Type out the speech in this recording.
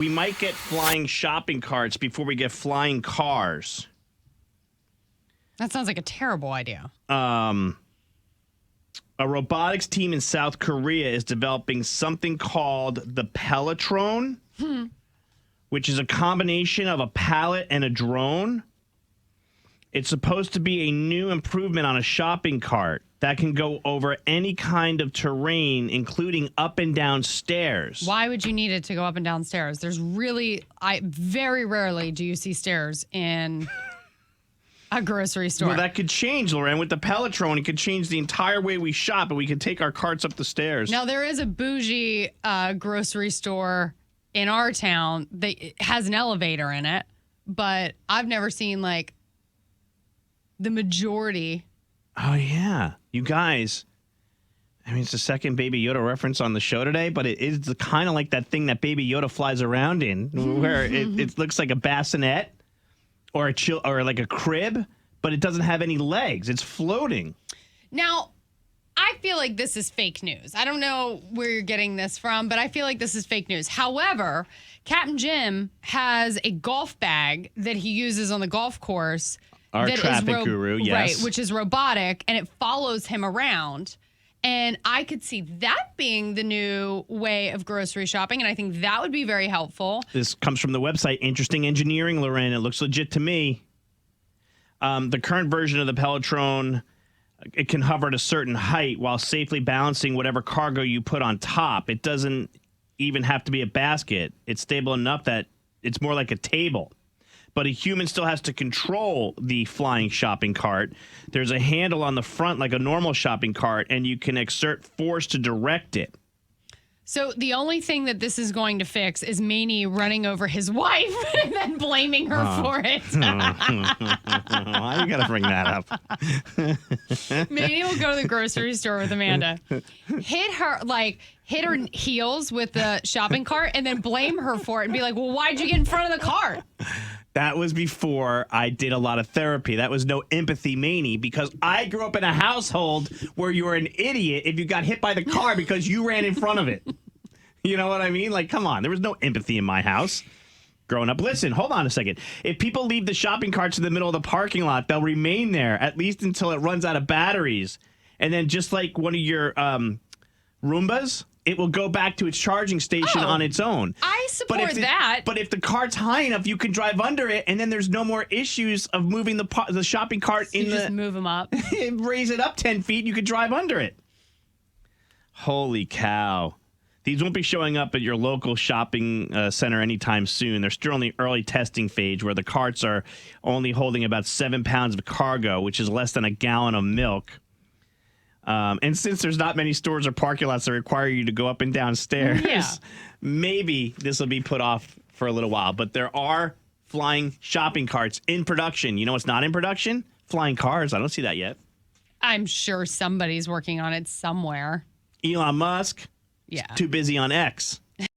We might get flying shopping carts before we get flying cars. That sounds like a terrible idea. A robotics team in South Korea is developing something called the Pelotron, which is a combination of a pallet and a drone. It's supposed to be a new improvement on a shopping cart that can go over any kind of terrain, including up and down stairs. Why would you need it to go up and down stairs? Very rarely do you see stairs in a grocery store. Well, that could change, Lorraine. With the Pelotron, it could change the entire way we shop, and we could take our carts up the stairs. Now, there is a bougie grocery store in our town that has an elevator in it, but I've never seen, like, the majority. Oh, yeah. You guys, I mean, it's the second Baby Yoda reference on the show today, but it is kind of like that thing that Baby Yoda flies around in, where it looks like a bassinet or or like a crib, but it doesn't have any legs. It's floating. Now, I feel like this is fake news. I don't know where you're getting this from, but I feel like this is fake news. However, Captain Jim has a golf bag that he uses on the golf course. Our traffic guru, yes. Right, which is robotic, and it follows him around. And I could see that being the new way of grocery shopping, and I think that would be very helpful. This comes from the website Interesting Engineering, Lorraine. It looks legit to me. The current version of the Pelotron, it can hover at a certain height while safely balancing whatever cargo you put on top. It doesn't even have to be a basket. It's stable enough that it's more like a table. But a human still has to control the flying shopping cart. There's a handle on the front like a normal shopping cart, and you can exert force to direct it. So the only thing that this is going to fix is Maney running over his wife and then blaming her for it. Why you got to bring that up? Maney will go to the grocery store with Amanda, hit her heels with the shopping cart, and then blame her for it and be like, well, why'd you get in front of the cart? That was before I did a lot of therapy. That was no empathy, Maney, because I grew up in a household where you were an idiot if you got hit by the car because you ran in front of it. You know what I mean? Like, come on. There was no empathy in my house growing up. Listen, hold on a second. If people leave the shopping carts in the middle of the parking lot, they'll remain there at least until it runs out of batteries. And then just like one of your Roombas, it will go back to its charging station on its own. I support that. But if the cart's high enough, you can drive under it, and then there's no more issues of moving the shopping cart just move them up. Raise it up 10 feet, you could drive under it. Holy cow. These won't be showing up at your local shopping center anytime soon. They're still in the early testing phase where the carts are only holding about 7 pounds of cargo, which is less than a gallon of milk. And since there's not many stores or parking lots that require you to go up and down stairs, maybe this will be put off for a little while. But there are flying shopping carts in production. You know what's not in production? Flying cars. I don't see that yet. I'm sure somebody's working on it somewhere. Elon Musk. Yeah. Too busy on X.